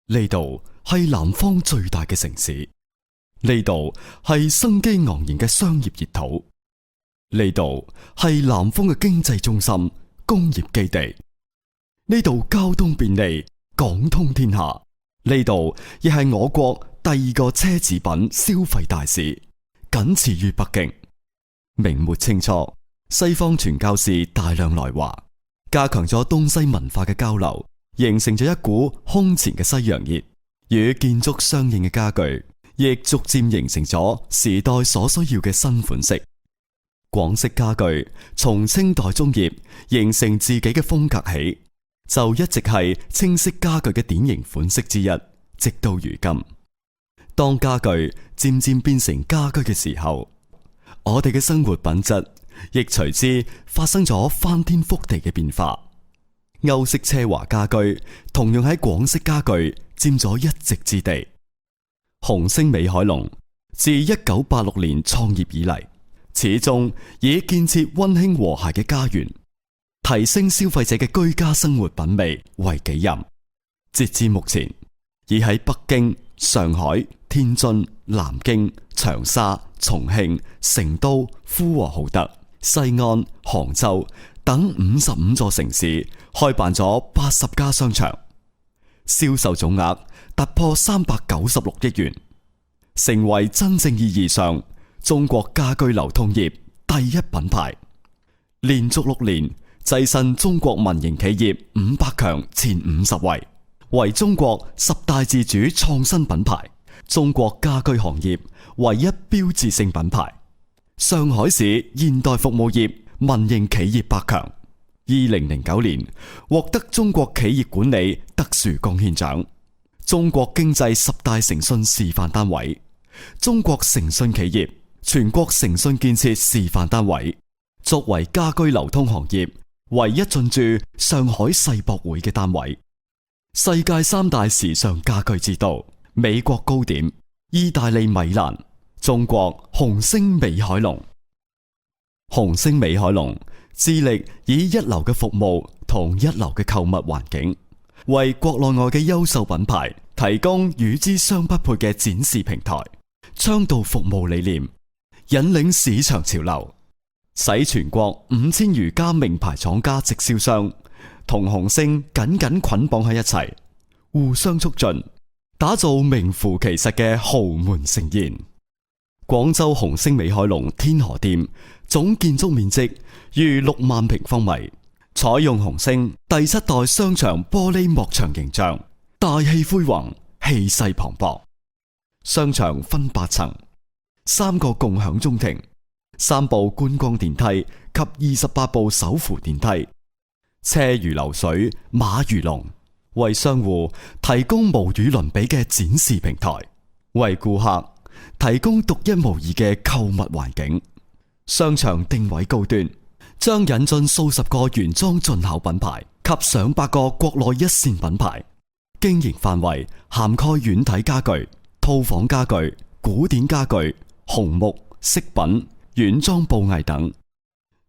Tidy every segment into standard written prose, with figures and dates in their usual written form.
呢度係南方最大嘅城市，呢度係生機盎然嘅商業熱土，呢度係南方嘅經濟中心、工業基地，呢度交通便利，港通天下，呢度亦係我國第二個奢侈品消費大市，僅次於北京。明末清初，西方傳教士大量來華，加強咗東西文化嘅交流，形成咗一股空前嘅西洋熱，與建築相應嘅家具，亦逐漸形成咗時代所需要嘅新款式。廣式家具從清代中葉形成自己嘅風格起，就一直係清式家具嘅典型款式之一，直到如今。當家具漸漸變成家居嘅時候，我哋嘅生活品質亦隨之發生咗翻天覆地嘅變化。歐式奢華家居同樣喺廣式家具佔咗一席之地。紅星美凱龍自1986年創業以嚟，始終以建設溫馨和諧嘅家園，提升消費者嘅居家生活品味為己任。截至目前，已喺北京、上海、天津、南京、長沙、重慶、成都、呼和浩特、西安、杭州等55座城市開辦咗80家商場，銷售總額突破396億元，成為真正意義上中國家居流通業第一品牌。連續6年躋身中國民營企業500強前50位，為中國10大自主創新品牌，中國家居行業唯一標誌性品牌。上海市現代服務業民營企業100強，2009年獲得中國企業管理特殊貢獻獎，中國經濟10大誠信示範單位，中國誠信企業，全國誠信建設示範單位。作為家居流通行業唯一進駐上海世博會嘅單位，世界3大時尚家居之都，美國高點、意大利米蘭，中國紅星美凱龍。紅星美凱龍致力以一流嘅服務同一流嘅購物環境，為國內外嘅優秀品牌提供與之相匹配嘅展示平台，倡導服務理念，引領市場潮流，使全國5000餘家名牌廠家直銷商同紅星緊緊捆綁喺一齊，互相促進，打造名副其實嘅豪門盛宴。廣州紅星美凱龍天河店總建築面積逾6萬平方米，採用紅星第7代商場玻璃幕牆形象，大氣恢宏，氣勢磅礴。商場分8層，3個共享中庭，3部觀光電梯及28部手扶電梯，車如流水，馬如龍，為商戶提供無與倫比嘅展示平台，為顧客提供獨一無二嘅購物環境。商場定位高端，將引進數十個原裝進口品牌及上百個國內一線品牌，經營範圍涵蓋軟體家具、套房家具、古典家具、紅木、飾品、軟裝布藝等。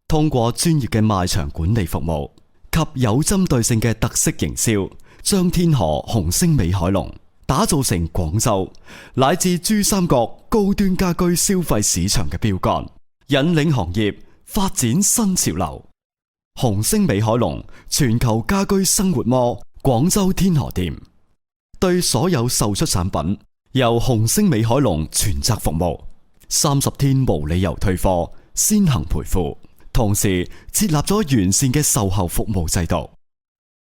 通過專業嘅賣場管理服務及有針對性嘅特色營銷，將天河紅星美凱龍打造成廣州乃至珠三角高端家居消費市場嘅標杆，引領行業發展新潮流。紅星美凱龍全球家居生活魔廣州天河店，對所有售出產品由紅星美凱龍全責服務，30天無理由退貨，先行賠付，同時設立咗完善嘅售後服務制度。